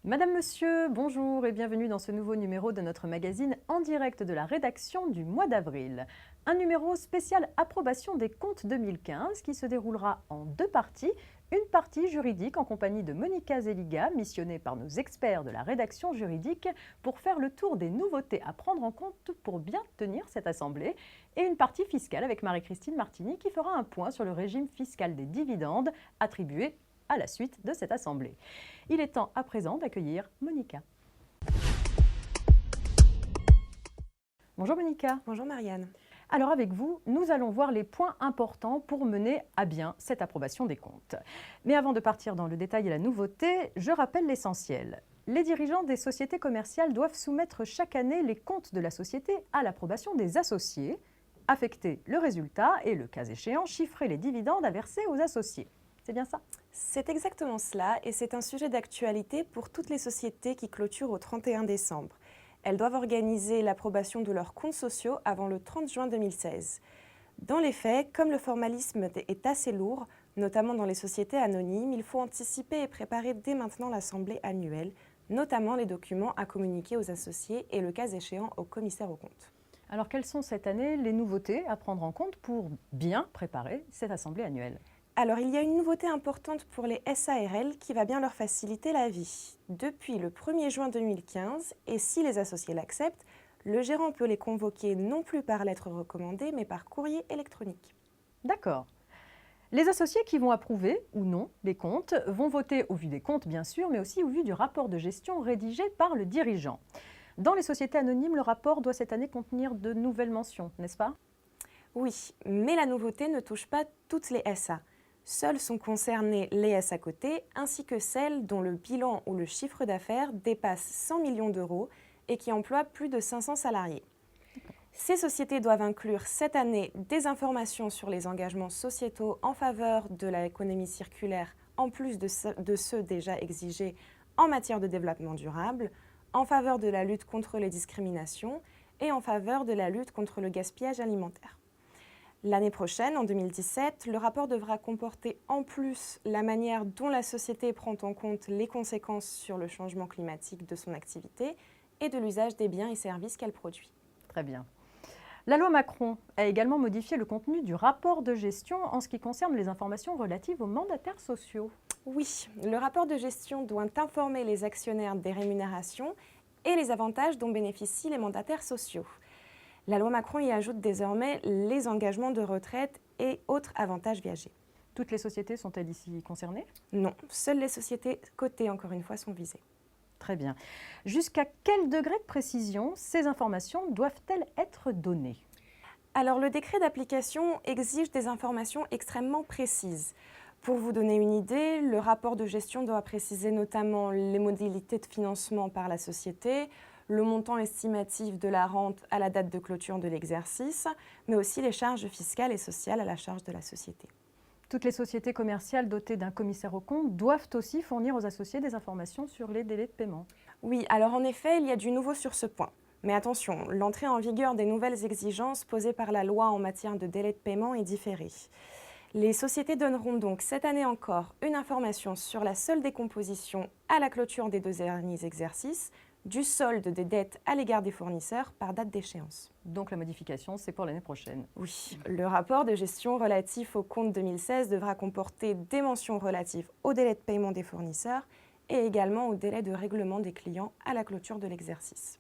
Madame, Monsieur, bonjour et bienvenue dans ce nouveau numéro de notre magazine en direct de la rédaction du mois d'avril. Un numéro spécial approbation des comptes 2015 qui se déroulera en deux parties. Une partie juridique en compagnie de Monica Zeliga, missionnée par nos experts de la rédaction juridique pour faire le tour des nouveautés à prendre en compte pour bien tenir cette assemblée. Et une partie fiscale avec Marie-Christine Martini qui fera un point sur le régime fiscal des dividendes attribués à la suite de cette assemblée. Il est temps à présent d'accueillir Monica. Bonjour Monica. Bonjour Marianne. Alors avec vous, nous allons voir les points importants pour mener à bien cette approbation des comptes. Mais avant de partir dans le détail et la nouveauté, je rappelle l'essentiel. Les dirigeants des sociétés commerciales doivent soumettre chaque année les comptes de la société à l'approbation des associés, affecter le résultat et, le cas échéant, chiffrer les dividendes à verser aux associés. C'est bien ça? C'est exactement cela et c'est un sujet d'actualité pour toutes les sociétés qui clôturent au 31 décembre. Elles doivent organiser l'approbation de leurs comptes sociaux avant le 30 juin 2016. Dans les faits, comme le formalisme est assez lourd, notamment dans les sociétés anonymes, il faut anticiper et préparer dès maintenant l'assemblée annuelle, notamment les documents à communiquer aux associés et le cas échéant au commissaire aux comptes. Alors quelles sont cette année les nouveautés à prendre en compte pour bien préparer cette assemblée annuelle? Alors, il y a une nouveauté importante pour les SARL qui va bien leur faciliter la vie. Depuis le 1er juin 2015, et si les associés l'acceptent, le gérant peut les convoquer non plus par lettre recommandée, mais par courrier électronique. D'accord. Les associés qui vont approuver ou non les comptes vont voter au vu des comptes, bien sûr, mais aussi au vu du rapport de gestion rédigé par le dirigeant. Dans les sociétés anonymes, le rapport doit cette année contenir de nouvelles mentions, n'est-ce pas? Oui, mais la nouveauté ne touche pas toutes les SA. Seules sont concernées les SA cotées, ainsi que celles dont le bilan ou le chiffre d'affaires dépasse 100 millions d'euros et qui emploient plus de 500 salariés. Ces sociétés doivent inclure cette année des informations sur les engagements sociétaux en faveur de l'économie circulaire, en plus de ceux déjà exigés en matière de développement durable, en faveur de la lutte contre les discriminations et en faveur de la lutte contre le gaspillage alimentaire. L'année prochaine, en 2017, le rapport devra comporter en plus la manière dont la société prend en compte les conséquences sur le changement climatique de son activité et de l'usage des biens et services qu'elle produit. Très bien. La loi Macron a également modifié le contenu du rapport de gestion en ce qui concerne les informations relatives aux mandataires sociaux. Oui, le rapport de gestion doit informer les actionnaires des rémunérations et les avantages dont bénéficient les mandataires sociaux. La loi Macron y ajoute désormais les engagements de retraite et autres avantages viagés. Toutes les sociétés sont-elles ici concernées? Non, seules les sociétés cotées, encore une fois, sont visées. Très bien. Jusqu'à quel degré de précision ces informations doivent-elles être données? Alors, le décret d'application exige des informations extrêmement précises. Pour vous donner une idée, le rapport de gestion doit préciser notamment les modalités de financement par la société, le montant estimatif de la rente à la date de clôture de l'exercice, mais aussi les charges fiscales et sociales à la charge de la société. Toutes les sociétés commerciales dotées d'un commissaire aux comptes doivent aussi fournir aux associés des informations sur les délais de paiement. Oui, alors en effet, il y a du nouveau sur ce point. Mais attention, l'entrée en vigueur des nouvelles exigences posées par la loi en matière de délai de paiement est différée. Les sociétés donneront donc cette année encore une information sur la seule décomposition à la clôture des 2 derniers exercices, du solde des dettes à l'égard des fournisseurs par date d'échéance. Donc la modification, c'est pour l'année prochaine. Oui, le rapport de gestion relatif au compte 2016 devra comporter des mentions relatives au délai de paiement des fournisseurs et également au délai de règlement des clients à la clôture de l'exercice.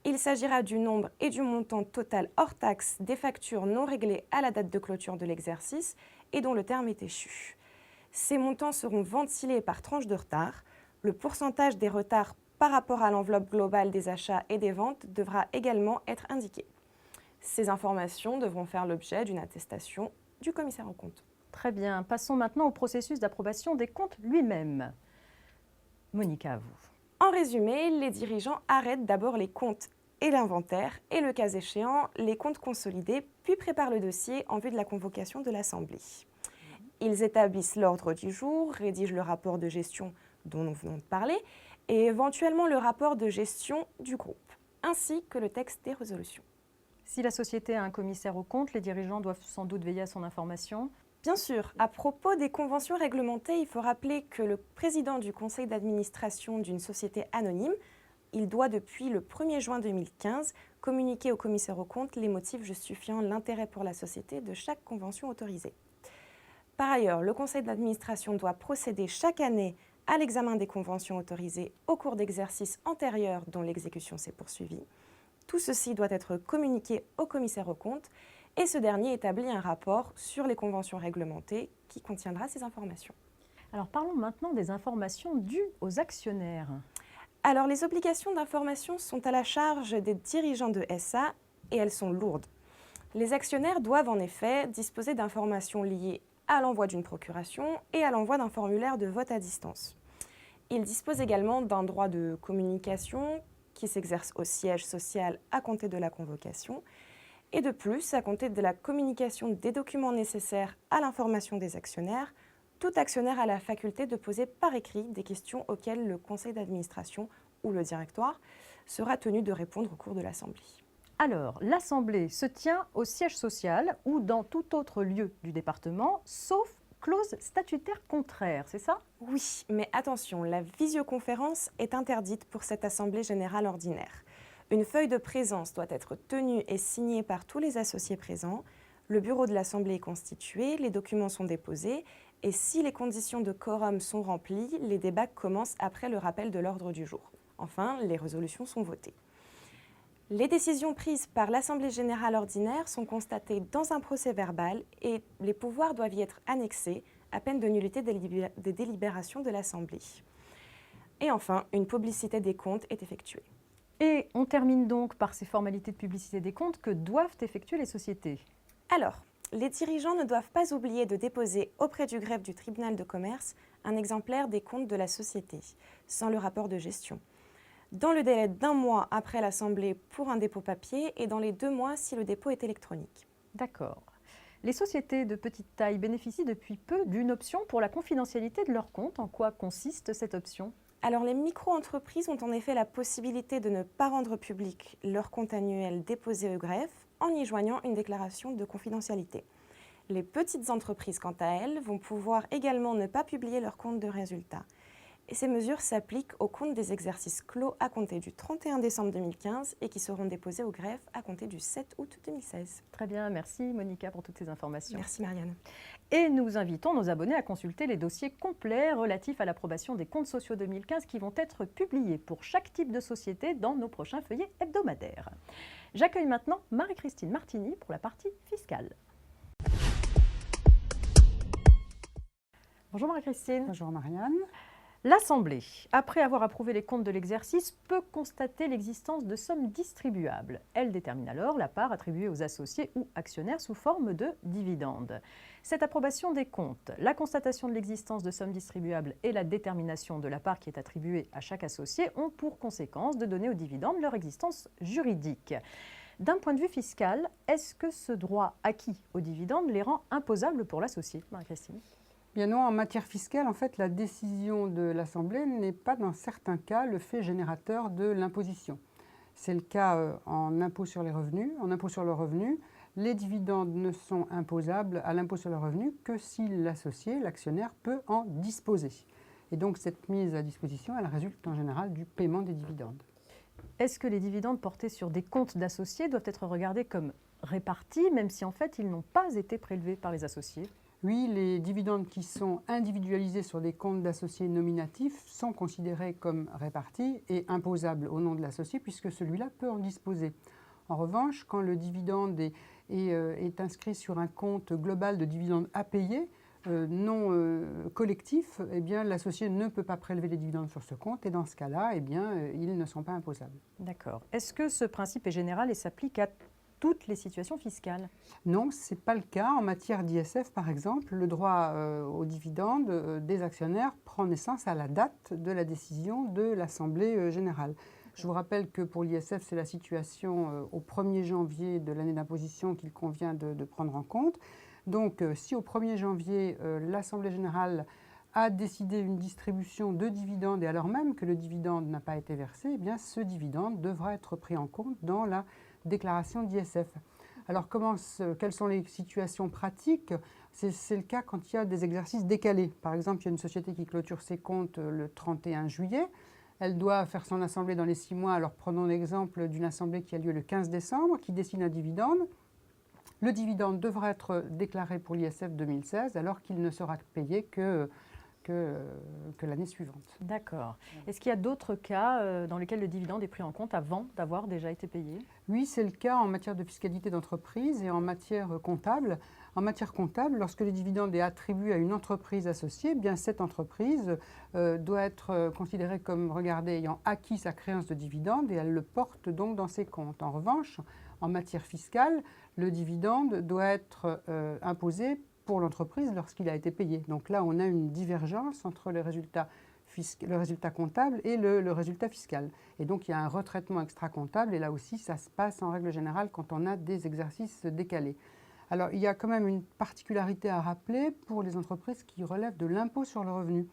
Il s'agira du nombre et du montant total hors taxe des factures non réglées à la date de clôture de l'exercice et dont le terme est échu. Ces montants seront ventilés par tranche de retard. Le pourcentage des retards par rapport à l'enveloppe globale des achats et des ventes devra également être indiqué. Ces informations devront faire l'objet d'une attestation du commissaire aux comptes. Très bien. Passons maintenant au processus d'approbation des comptes lui-même. Monica, à vous. En résumé, les dirigeants arrêtent d'abord les comptes et l'inventaire et, le cas échéant, les comptes consolidés, puis préparent le dossier en vue de la convocation de l'Assemblée. Ils établissent l'ordre du jour, rédigent le rapport de gestion dont nous venons de parler et éventuellement le rapport de gestion du groupe, ainsi que le texte des résolutions. Si la société a un commissaire aux comptes, les dirigeants doivent sans doute veiller à son information. Bien sûr, à propos des conventions réglementées, il faut rappeler que le président du conseil d'administration d'une société anonyme, il doit depuis le 1er juin 2015 communiquer au commissaire aux comptes les motifs justifiant l'intérêt pour la société de chaque convention autorisée. Par ailleurs, le conseil d'administration doit procéder chaque année à l'examen des conventions autorisées au cours d'exercices antérieurs dont l'exécution s'est poursuivie. Tout ceci doit être communiqué au commissaire aux comptes et ce dernier établit un rapport sur les conventions réglementées qui contiendra ces informations. Alors parlons maintenant des informations dues aux actionnaires. Alors les obligations d'information sont à la charge des dirigeants de SA et elles sont lourdes. Les actionnaires doivent en effet disposer d'informations liées à l'envoi d'une procuration et à l'envoi d'un formulaire de vote à distance. Ils disposent également d'un droit de communication qui s'exerce au siège social à compter de la convocation et de plus, à compter de la communication des documents nécessaires à l'information des actionnaires, tout actionnaire a la faculté de poser par écrit des questions auxquelles le conseil d'administration ou le directoire sera tenu de répondre au cours de l'Assemblée. Alors, l'Assemblée se tient au siège social ou dans tout autre lieu du département, sauf clause statutaire contraire, c'est ça? Oui, mais attention, la visioconférence est interdite pour cette Assemblée générale ordinaire. Une feuille de présence doit être tenue et signée par tous les associés présents. Le bureau de l'Assemblée est constitué, les documents sont déposés et si les conditions de quorum sont remplies, les débats commencent après le rappel de l'ordre du jour. Enfin, les résolutions sont votées. Les décisions prises par l'Assemblée générale ordinaire sont constatées dans un procès-verbal et les pouvoirs doivent y être annexés à peine de nullité des délibérations de l'Assemblée. Et enfin, une publicité des comptes est effectuée. Et on termine donc par ces formalités de publicité des comptes que doivent effectuer les sociétés. Alors, les dirigeants ne doivent pas oublier de déposer auprès du greffe du tribunal de commerce un exemplaire des comptes de la société, sans le rapport de gestion, dans le délai d'1 mois après l'Assemblée pour un dépôt papier et dans les 2 mois si le dépôt est électronique. D'accord. Les sociétés de petite taille bénéficient depuis peu d'une option pour la confidentialité de leurs comptes. En quoi consiste cette option ? Alors les micro-entreprises ont en effet la possibilité de ne pas rendre public leur compte annuel déposé au greffe en y joignant une déclaration de confidentialité. Les petites entreprises, quant à elles, vont pouvoir également ne pas publier leur compte de résultats. Et ces mesures s'appliquent aux comptes des exercices clos à compter du 31 décembre 2015 et qui seront déposés au greffe à compter du 7 août 2016. Très bien, merci Monica pour toutes ces informations. Merci Marianne. Et nous invitons nos abonnés à consulter les dossiers complets relatifs à l'approbation des comptes sociaux 2015 qui vont être publiés pour chaque type de société dans nos prochains feuillets hebdomadaires. J'accueille maintenant Marie-Christine Martini pour la partie fiscale. Bonjour Marie-Christine. Bonjour Marianne. L'Assemblée, après avoir approuvé les comptes de l'exercice, peut constater l'existence de sommes distribuables. Elle détermine alors la part attribuée aux associés ou actionnaires sous forme de dividendes. Cette approbation des comptes, la constatation de l'existence de sommes distribuables et la détermination de la part qui est attribuée à chaque associé ont pour conséquence de donner aux dividendes leur existence juridique. D'un point de vue fiscal, est-ce que ce droit acquis aux dividendes les rend imposables pour l'associé, Marie-Christine ? Bien non, en matière fiscale, en fait, la décision de l'Assemblée n'est pas dans certains cas le fait générateur de l'imposition. C'est le cas en impôt sur les revenus. En impôt sur le revenu, les dividendes ne sont imposables à l'impôt sur le revenu que si l'associé, l'actionnaire, peut en disposer. Et donc cette mise à disposition, elle résulte en général du paiement des dividendes. Est-ce que les dividendes portés sur des comptes d'associés doivent être regardés comme répartis, même si en fait ils n'ont pas été prélevés par les associés ? Oui, les dividendes qui sont individualisés sur des comptes d'associés nominatifs sont considérés comme répartis et imposables au nom de l'associé puisque celui-là peut en disposer. En revanche, quand le dividende est inscrit sur un compte global de dividendes à payer, non collectif, eh bien, l'associé ne peut pas prélever les dividendes sur ce compte et dans ce cas-là, eh bien, ils ne sont pas imposables. D'accord. Est-ce que ce principe est général et s'applique à toutes les situations fiscales? Non, ce n'est pas le cas. En matière d'ISF, par exemple, le droit aux dividendes des actionnaires prend naissance à la date de la décision de l'Assemblée générale. Je vous rappelle que pour l'ISF, c'est la situation au 1er janvier de l'année d'imposition qu'il convient de prendre en compte. Donc, si au 1er janvier, l'Assemblée générale a décidé une distribution de dividendes et alors même que le dividende n'a pas été versé, eh bien, ce dividende devra être pris en compte dans la déclaration d'ISF. Alors, quelles sont les situations pratiques? C'est le cas quand il y a des exercices décalés. Par exemple, il y a une société qui clôture ses comptes le 31 juillet. Elle doit faire son assemblée dans les 6 mois. Alors, prenons l'exemple d'une assemblée qui a lieu le 15 décembre, qui dessine un dividende. Le dividende devra être déclaré pour l'ISF 2016, alors qu'il ne sera payé que l'année suivante. D'accord. Est-ce qu'il y a d'autres cas dans lesquels le dividende est pris en compte avant d'avoir déjà été payé? Oui, c'est le cas en matière de fiscalité d'entreprise et en matière comptable. En matière comptable, lorsque le dividende est attribué à une entreprise associée, eh bien cette entreprise doit être considérée comme ayant acquis sa créance de dividende et elle le porte donc dans ses comptes. En revanche, en matière fiscale, le dividende doit être imposé pour l'entreprise lorsqu'il a été payé. Donc là, on a une divergence entre le résultat comptable et le résultat fiscal. Et donc, il y a un retraitement extra-comptable et là aussi, ça se passe en règle générale quand on a des exercices décalés. Alors, il y a quand même une particularité à rappeler pour les entreprises qui relèvent de l'impôt sur le revenu.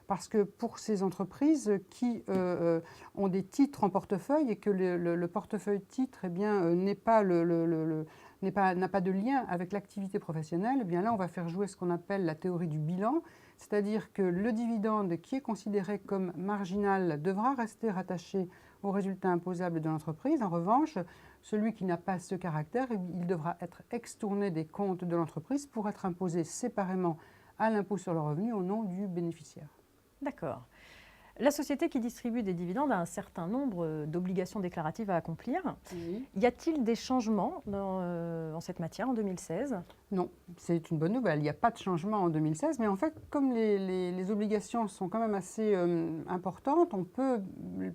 Parce que pour ces entreprises qui ont des titres en portefeuille et que le portefeuille titre eh bien, n'a pas de lien avec l'activité professionnelle, eh bien là, on va faire jouer ce qu'on appelle la théorie du bilan, c'est-à-dire que le dividende qui est considéré comme marginal devra rester rattaché au résultat imposable de l'entreprise. En revanche, celui qui n'a pas ce caractère, il devra être extourné des comptes de l'entreprise pour être imposé séparément à l'impôt sur le revenu au nom du bénéficiaire. D'accord. La société qui distribue des dividendes a un certain nombre d'obligations déclaratives à accomplir. Oui. Y a-t-il des changements en cette matière en 2016? Non, c'est une bonne nouvelle. Il n'y a pas de changement en 2016, mais en fait, comme les obligations sont quand même assez importantes, on peut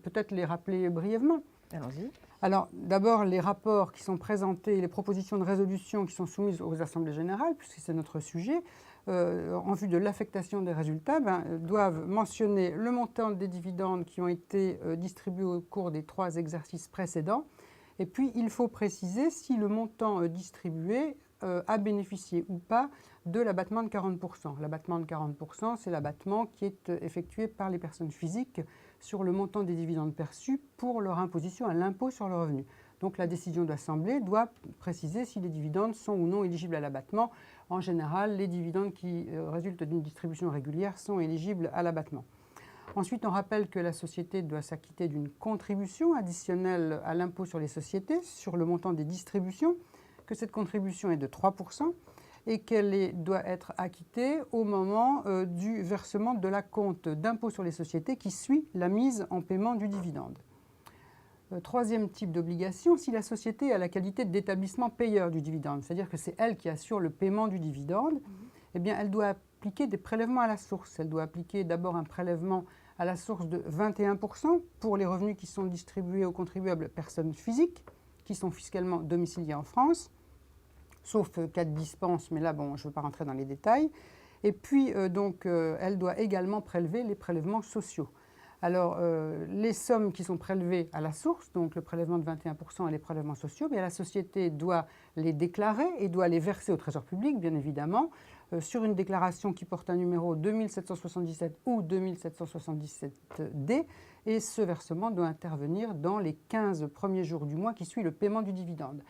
peut-être les rappeler brièvement. Allons-y. Alors, d'abord, les rapports qui sont présentés, les propositions de résolution qui sont soumises aux assemblées générales, puisque c'est notre sujet, en vue de l'affectation des résultats, doivent mentionner le montant des dividendes qui ont été distribués au cours des 3 exercices précédents. Et puis, il faut préciser si le montant distribué a bénéficié ou pas de l'abattement de 40%. L'abattement de 40%, c'est l'abattement qui est effectué par les personnes physiques sur le montant des dividendes perçus pour leur imposition à l'impôt sur le revenu. Donc la décision de l'Assemblée doit préciser si les dividendes sont ou non éligibles à l'abattement. En général, les dividendes qui résultent d'une distribution régulière sont éligibles à l'abattement. Ensuite, on rappelle que la société doit s'acquitter d'une contribution additionnelle à l'impôt sur les sociétés sur le montant des distributions, que cette contribution est de 3% et qu'elle doit être acquittée au moment du versement de l'acompte d'impôt sur les sociétés qui suit la mise en paiement du dividende. Troisième type d'obligation, si la société a la qualité d'établissement payeur du dividende, c'est-à-dire que c'est elle qui assure le paiement du dividende, eh bien, elle doit appliquer des prélèvements à la source. Elle doit appliquer d'abord un prélèvement à la source de 21% pour les revenus qui sont distribués aux contribuables personnes physiques qui sont fiscalement domiciliés en France, sauf cas de dispense, mais là, bon, je ne veux pas rentrer dans les détails. Et puis, elle doit également prélever les prélèvements sociaux. Alors, les sommes qui sont prélevées à la source, donc le prélèvement de 21% et les prélèvements sociaux, bien, la société doit les déclarer et doit les verser au Trésor public, bien évidemment, sur une déclaration qui porte un numéro 2777 ou 2777D, et ce versement doit intervenir dans les 15 premiers jours du mois qui suit le paiement du dividende.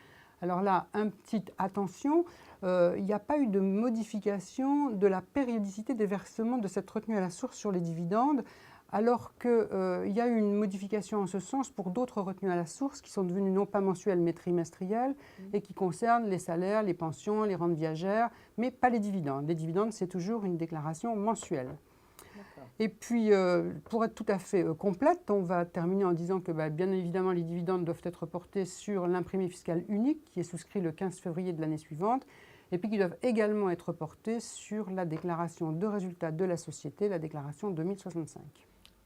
Alors là, une petite attention, il n'y a pas eu de modification de la périodicité des versements de cette retenue à la source sur les dividendes, alors qu'il y a eu une modification en ce sens pour d'autres retenues à la source qui sont devenues non pas mensuelles mais trimestrielles et qui concernent les salaires, les pensions, les rentes viagères, mais pas les dividendes. Les dividendes, c'est toujours une déclaration mensuelle. Et puis, pour être tout à fait complète, on va terminer en disant que, bien évidemment, les dividendes doivent être portés sur l'imprimé fiscal unique qui est souscrit le 15 février de l'année suivante, et puis qui doivent également être portés sur la déclaration de résultats de la société, la déclaration 2065.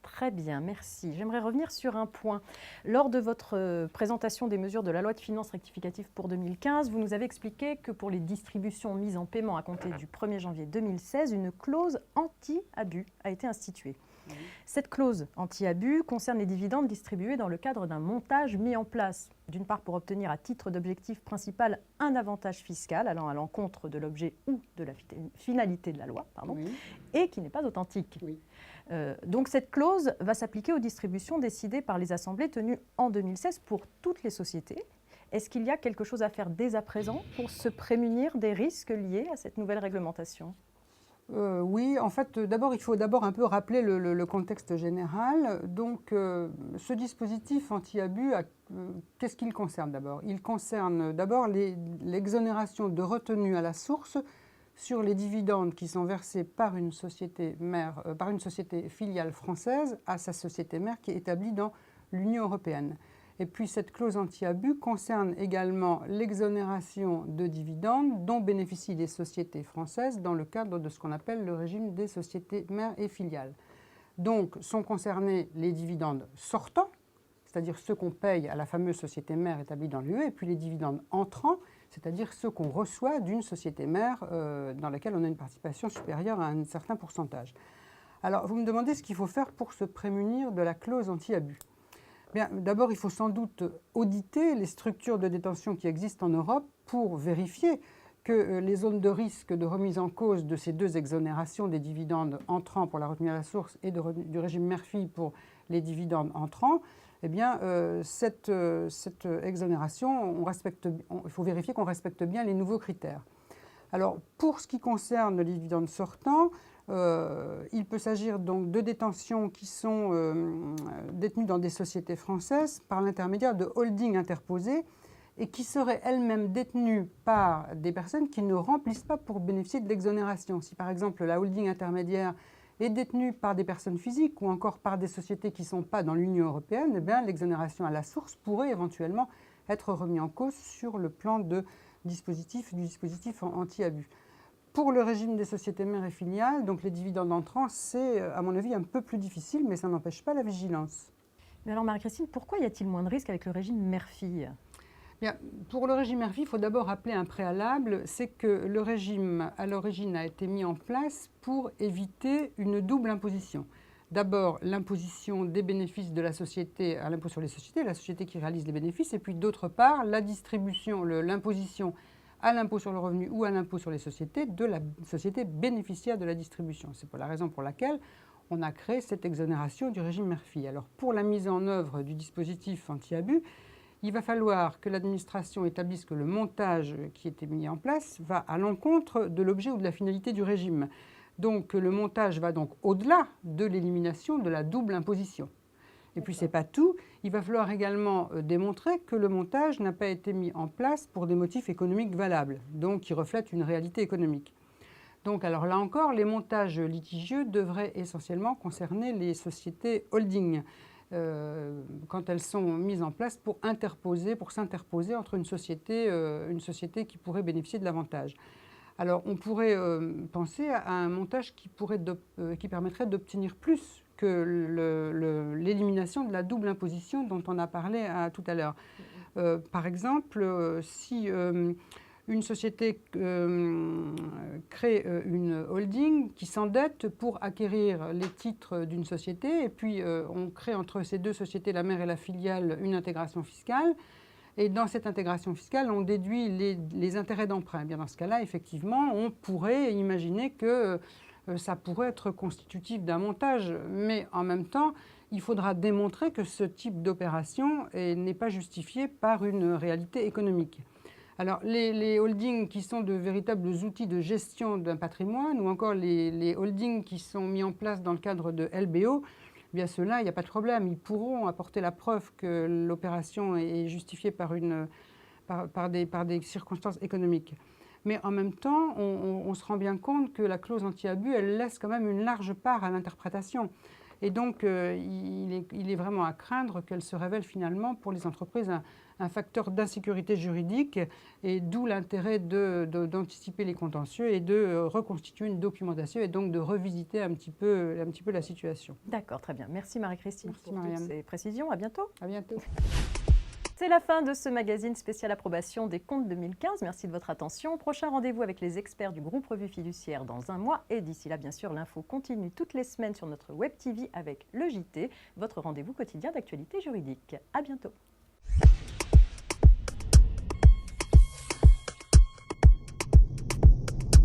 Très bien, merci. J'aimerais revenir sur un point. Lors de votre présentation des mesures de la loi de finances rectificative pour 2015, vous nous avez expliqué que pour les distributions mises en paiement à compter du 1er janvier 2016, une clause anti-abus a été instituée. Oui. Cette clause anti-abus concerne les dividendes distribués dans le cadre d'un montage mis en place, d'une part pour obtenir à titre d'objectif principal un avantage fiscal allant à l'encontre de l'objet ou de la finalité de la loi, oui. Et qui n'est pas authentique. Oui. Donc cette clause va s'appliquer aux distributions décidées par les assemblées tenues en 2016 pour toutes les sociétés. Est-ce qu'il y a quelque chose à faire dès à présent pour se prémunir des risques liés à cette nouvelle réglementation ? Oui, en fait, il faut un peu rappeler le contexte général. Donc, ce dispositif anti-abus, qu'est-ce qu'il concerne d'abord? Il concerne d'abord l'exonération de retenue à la source sur les dividendes qui sont versés par une société mère, par une société filiale française à sa société mère qui est établie dans l'Union européenne. Et puis cette clause anti-abus concerne également l'exonération de dividendes dont bénéficient les sociétés françaises dans le cadre de ce qu'on appelle le régime des sociétés mères et filiales. Donc sont concernés les dividendes sortants, c'est-à-dire ceux qu'on paye à la fameuse société mère établie dans l'UE, et puis les dividendes entrants, c'est-à-dire ceux qu'on reçoit d'une société mère dans laquelle on a une participation supérieure à un certain pourcentage. Alors vous me demandez ce qu'il faut faire pour se prémunir de la clause anti-abus. Bien, d'abord, il faut sans doute auditer les structures de détention qui existent en Europe pour vérifier que les zones de risque de remise en cause de ces deux exonérations des dividendes entrants pour la retenue à la source et du régime mère-fille pour les dividendes entrants, eh bien, cette exonération, il faut vérifier qu'on respecte bien les nouveaux critères. Alors, pour ce qui concerne les dividendes sortants, il peut s'agir donc de détentions qui sont détenues dans des sociétés françaises par l'intermédiaire de holdings interposés et qui seraient elles-mêmes détenues par des personnes qui ne remplissent pas pour bénéficier de l'exonération. Si par exemple la holding intermédiaire est détenue par des personnes physiques ou encore par des sociétés qui ne sont pas dans l'Union européenne, eh bien, l'exonération à la source pourrait éventuellement être remise en cause sur le plan du dispositif anti-abus. Pour le régime des sociétés mères et filiales, donc les dividendes entrants, c'est à mon avis un peu plus difficile, mais ça n'empêche pas la vigilance. Mais alors Marie-Christine, pourquoi y a-t-il moins de risques avec le régime mère-fille ? Bien, pour le régime mère-fille, il faut d'abord rappeler un préalable, c'est que le régime à l'origine a été mis en place pour éviter une double imposition. D'abord, l'imposition des bénéfices de la société à l'impôt sur les sociétés, la société qui réalise les bénéfices, et puis d'autre part, la distribution, l'imposition à l'impôt sur le revenu ou à l'impôt sur les sociétés de la société bénéficiaire de la distribution. C'est pour la raison pour laquelle on a créé cette exonération du régime mère-fille. Alors, pour la mise en œuvre du dispositif anti-abus, il va falloir que l'administration établisse que le montage qui était mis en place va à l'encontre de l'objet ou de la finalité du régime. Donc le montage va donc au-delà de l'élimination de la double imposition. Et puis ce n'est pas tout, il va falloir également démontrer que le montage n'a pas été mis en place pour des motifs économiques valables, donc qui reflètent une réalité économique. Donc alors là encore, les montages litigieux devraient essentiellement concerner les sociétés holding. Quand elles sont mises en place pour s'interposer entre une société qui pourrait bénéficier de l'avantage. Alors on pourrait penser à un montage qui permettrait d'obtenir plus que l'élimination de la double imposition dont on a parlé tout à l'heure. Par exemple, si une société crée une holding qui s'endette pour acquérir les titres d'une société et puis on crée entre ces deux sociétés, la mère et la filiale, une intégration fiscale. Et dans cette intégration fiscale, on déduit les intérêts d'emprunt. Eh bien, dans ce cas-là, effectivement, on pourrait imaginer que ça pourrait être constitutif d'un montage. Mais en même temps, il faudra démontrer que ce type d'opération n'est pas justifié par une réalité économique. Alors, les holdings qui sont de véritables outils de gestion d'un patrimoine ou encore les holdings qui sont mis en place dans le cadre de LBO, eh bien ceux-là, il n'y a pas de problème. Ils pourront apporter la preuve que l'opération est justifiée par des circonstances économiques. Mais en même temps, on se rend bien compte que la clause anti-abus, elle laisse quand même une large part à l'interprétation. Et donc, il est vraiment à craindre qu'elle se révèle finalement pour les entreprises un facteur d'insécurité juridique, et d'où l'intérêt d'anticiper les contentieux et de reconstituer une documentation et donc de revisiter un petit peu la situation. D'accord, très bien. Merci Marie-Christine pour Marianne. toutes ces précisions. À bientôt. À bientôt. C'est la fin de ce magazine spécial approbation des comptes 2015. Merci de votre attention. Prochain rendez-vous avec les experts du groupe Revue Fiduciaire dans un mois. Et d'ici là, bien sûr, l'info continue toutes les semaines sur notre Web TV avec le JT, votre rendez-vous quotidien d'actualité juridique. À bientôt.